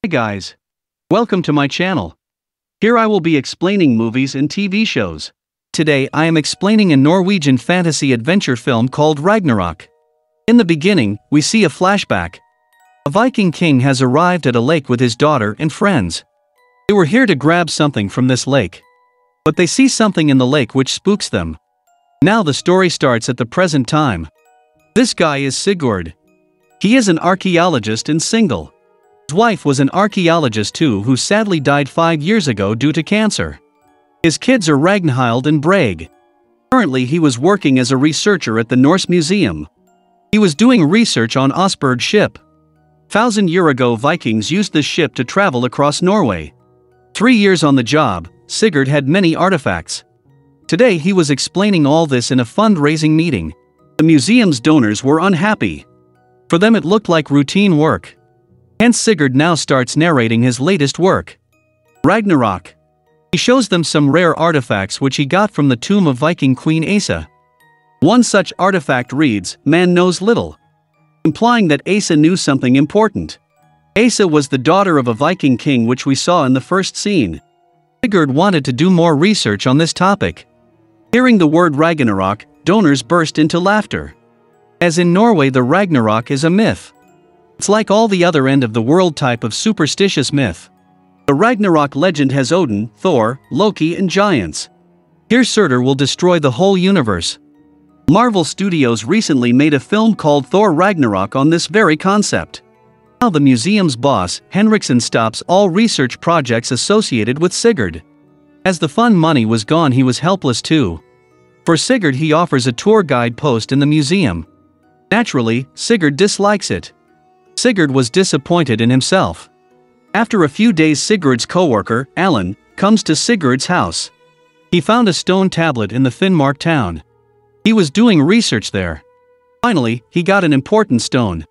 Hi guys. Welcome to my channel. Here I will be explaining movies and TV shows. Today I am explaining a Norwegian fantasy adventure film called Ragnarok. In the beginning, we see a flashback. A Viking king has arrived at a lake with his daughter and friends. They were here to grab something from this lake. But they see something in the lake which spooks them. Now the story starts at the present time. This guy is Sigurd. He is an archaeologist and single. His wife was an archaeologist too, who sadly died 5 years ago due to cancer. His kids are Ragnhild and Brage. Currently he was working as a researcher at the Norse Museum. He was doing research on Asbjørn ship. 1,000 years ago Vikings used this ship to travel across Norway. 3 years on the job, Sigurd had many artifacts. Today he was explaining all this in a fundraising meeting. The museum's donors were unhappy. For them it looked like routine work. Hence Sigurd now starts narrating his latest work, Ragnarok. He shows them some rare artifacts which he got from the tomb of Viking Queen Asa. One such artifact reads, "Man knows little," implying that Asa knew something important. Asa was the daughter of a Viking king which we saw in the first scene. Sigurd wanted to do more research on this topic. Hearing the word Ragnarok, donors burst into laughter. As in Norway the Ragnarok is a myth. It's like all the other end of the world type of superstitious myth. The Ragnarok legend has Odin, Thor, Loki and giants. Here Surtur will destroy the whole universe. Marvel Studios recently made a film called Thor Ragnarok on this very concept. Now the museum's boss, Henriksen, stops all research projects associated with Sigurd. As the fun money was gone he was helpless too. For Sigurd he offers a tour guide post in the museum. Naturally, Sigurd dislikes it. Sigurd was disappointed in himself. After a few days Sigurd's co-worker, Alan, comes to Sigurd's house. He found a stone tablet in the Finnmark town. He was doing research there. Finally, he got an important stone.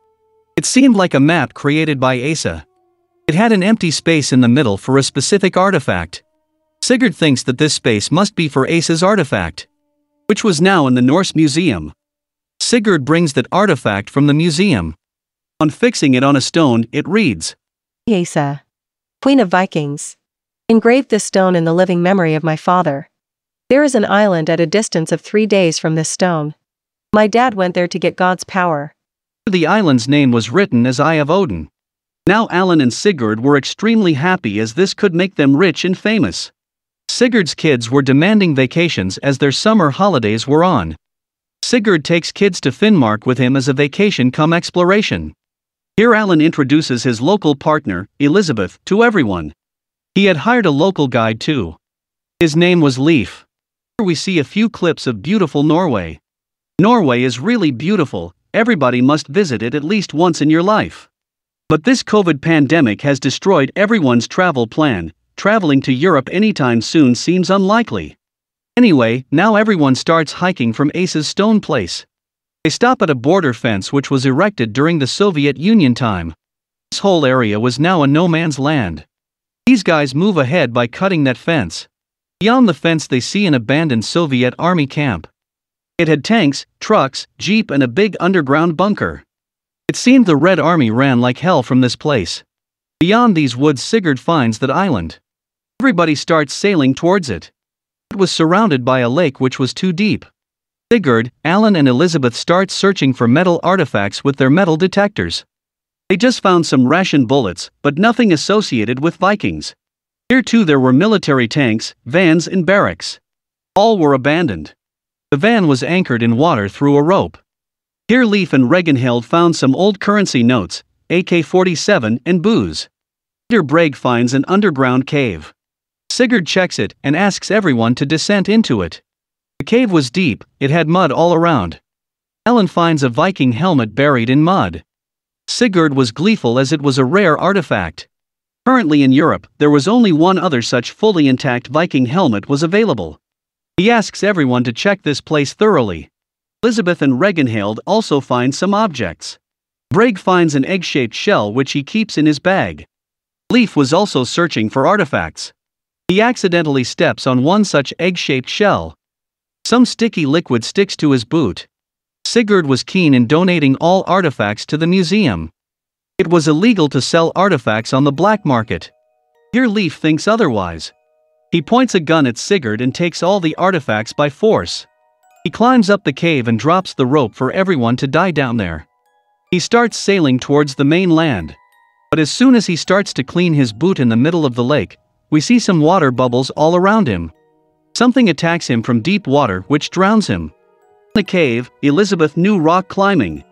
It seemed like a map created by Asa. It had an empty space in the middle for a specific artifact. Sigurd thinks that this space must be for Asa's artifact, which was now in the Norse Museum. Sigurd brings that artifact from the museum. On fixing it on a stone, it reads, Asa, Queen of Vikings, engraved this stone in the living memory of my father. There is an island at a distance of 3 days from this stone. My dad went there to get God's power. The island's name was written as Eye of Odin. Now Alan and Sigurd were extremely happy as this could make them rich and famous. Sigurd's kids were demanding vacations as their summer holidays were on. Sigurd takes kids to Finnmark with him as a vacation come exploration. Here Alan introduces his local partner, Elizabeth, to everyone. He had hired a local guide too. His name was Leif. Here we see a few clips of beautiful Norway. Norway is really beautiful, everybody must visit it at least once in your life. But this COVID pandemic has destroyed everyone's travel plan. Traveling to Europe anytime soon seems unlikely. Anyway, now everyone starts hiking from Asa's stone place. They stop at a border fence which was erected during the Soviet Union time. This whole area was now a no man's land. These guys move ahead by cutting that fence. Beyond the fence they see an abandoned Soviet army camp. It had tanks, trucks, jeep and a big underground bunker. It seemed the Red Army ran like hell from this place. Beyond these woods Sigurd finds that island. Everybody starts sailing towards it. It was surrounded by a lake which was too deep. Sigurd, Alan and Elizabeth start searching for metal artifacts with their metal detectors. They just found some ration bullets, but nothing associated with Vikings. Here too there were military tanks, vans and barracks. All were abandoned. The van was anchored in water through a rope. Here Leif and Ragnhild found some old currency notes, AK-47 and booze. Later Brage finds an underground cave. Sigurd checks it and asks everyone to descend into it. The cave was deep, it had mud all around. Alan finds a Viking helmet buried in mud. Sigurd was gleeful as it was a rare artifact. Currently in Europe, there was only one other such fully intact Viking helmet was available. He asks everyone to check this place thoroughly. Elizabeth and Ragnhild also find some objects. Brage finds an egg-shaped shell which he keeps in his bag. Leif was also searching for artifacts. He accidentally steps on one such egg-shaped shell. Some sticky liquid sticks to his boot. Sigurd was keen in donating all artifacts to the museum. It was illegal to sell artifacts on the black market. Here Leif thinks otherwise. He points a gun at Sigurd and takes all the artifacts by force. He climbs up the cave and drops the rope for everyone to die down there. He starts sailing towards the main land. But as soon as he starts to clean his boot in the middle of the lake, we see some water bubbles all around him. Something attacks him from deep water which drowns him. In the cave, Elizabeth knew rock climbing.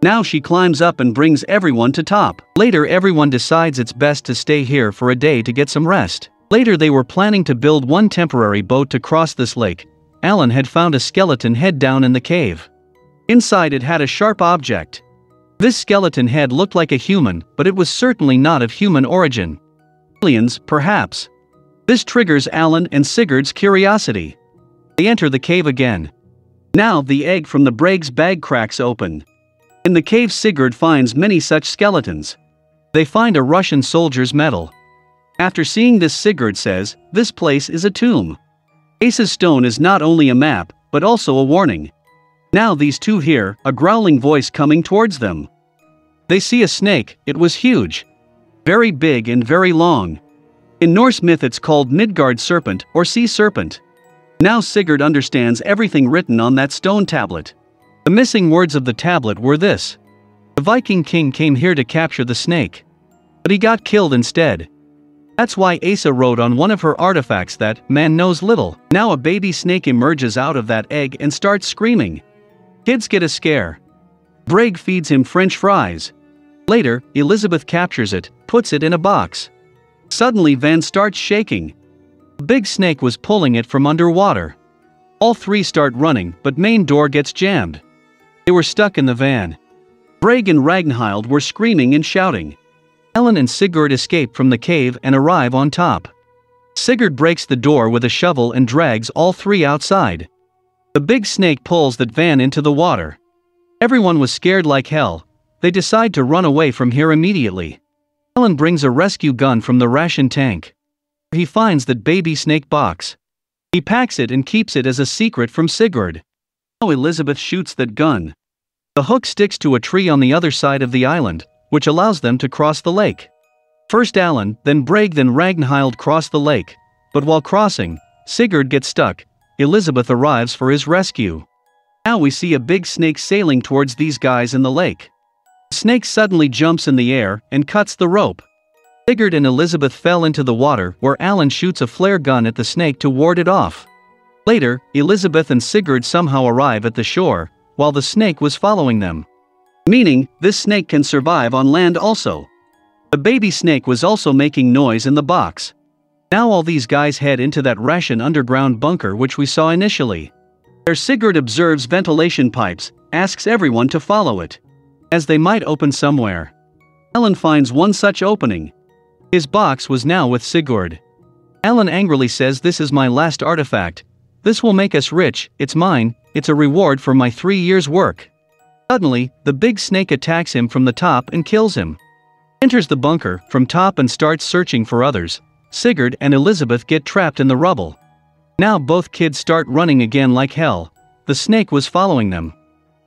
Now she climbs up and brings everyone to top. Later everyone decides it's best to stay here for a day to get some rest. Later they were planning to build one temporary boat to cross this lake. Alan had found a skeleton head down in the cave. Inside it had a sharp object. This skeleton head looked like a human, but it was certainly not of human origin. Aliens, perhaps. This triggers Alan and Sigurd's curiosity. They enter the cave again. Now the egg from the Bragg's bag cracks open. In the cave Sigurd finds many such skeletons. They find a Russian soldier's medal. After seeing this Sigurd says, "This place is a tomb." Asa's stone is not only a map, but also a warning. Now these two hear a growling voice coming towards them. They see a snake. It was huge. Very big and very long. In Norse myth it's called Midgard serpent or sea serpent. Now Sigurd understands everything written on that stone tablet. The missing words of the tablet were this: the Viking king came here to capture the snake. But he got killed instead. That's why Asa wrote on one of her artifacts that man knows little. Now a baby snake emerges out of that egg and starts screaming. Kids get a scare. Bragg feeds him French fries. Later, Elizabeth captures it, puts it in a box. Suddenly Van starts shaking. A big snake was pulling it from underwater. All three start running, but main door gets jammed. They were stuck in the van. Bragg and Ragnhild were screaming and shouting. Alan and Sigurd escape from the cave and arrive on top. Sigurd breaks the door with a shovel and drags all three outside. The big snake pulls that van into the water. Everyone was scared like hell. They decide to run away from here immediately. Alan brings a rescue gun from the ration tank. He finds that baby snake box. He packs it and keeps it as a secret from Sigurd. Now Elizabeth shoots that gun. The hook sticks to a tree on the other side of the island, which allows them to cross the lake. First Alan, then Bragg, then Ragnhild cross the lake, but while crossing, Sigurd gets stuck. Elizabeth arrives for his rescue. Now we see a big snake sailing towards these guys in the lake. The snake suddenly jumps in the air and cuts the rope. Sigurd and Elizabeth fell into the water where Alan shoots a flare gun at the snake to ward it off. Later, Elizabeth and Sigurd somehow arrive at the shore, while the snake was following them. Meaning, this snake can survive on land also. The baby snake was also making noise in the box. Now all these guys head into that ration underground bunker which we saw initially. There Sigurd observes ventilation pipes, asks everyone to follow it, as they might open somewhere. Alan finds one such opening. His box was now with Sigurd. Alan angrily says, "This is my last artifact. This will make us rich, it's mine, it's a reward for my 3 years' work." Suddenly, the big snake attacks him from the top and kills him. Enters the bunker from top and starts searching for others. Sigurd and Elizabeth get trapped in the rubble. Now both kids start running again like hell. The snake was following them.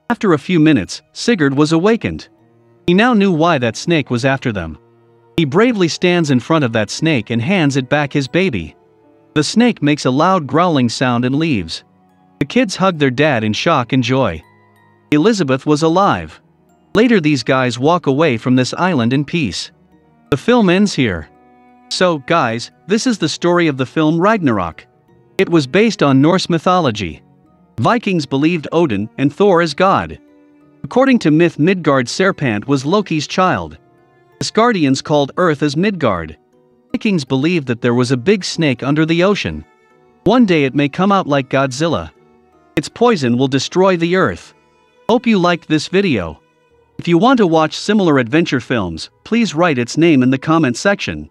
After a few minutes, Sigurd was awakened. He now knew why that snake was after them. He bravely stands in front of that snake and hands it back his baby. The snake makes a loud growling sound and leaves. The kids hug their dad in shock and joy. Elizabeth was alive. Later these guys walk away from this island in peace. The film ends here. So, guys, this is the story of the film Ragnarok. It was based on Norse mythology. Vikings believed Odin and Thor as god. According to myth, Midgard Serpent was Loki's child. Asgardians called Earth as Midgard. Vikings believed that there was a big snake under the ocean. One day it may come out like Godzilla. Its poison will destroy the Earth. Hope you liked this video. If you want to watch similar adventure films, please write its name in the comment section.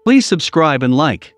Please subscribe and like.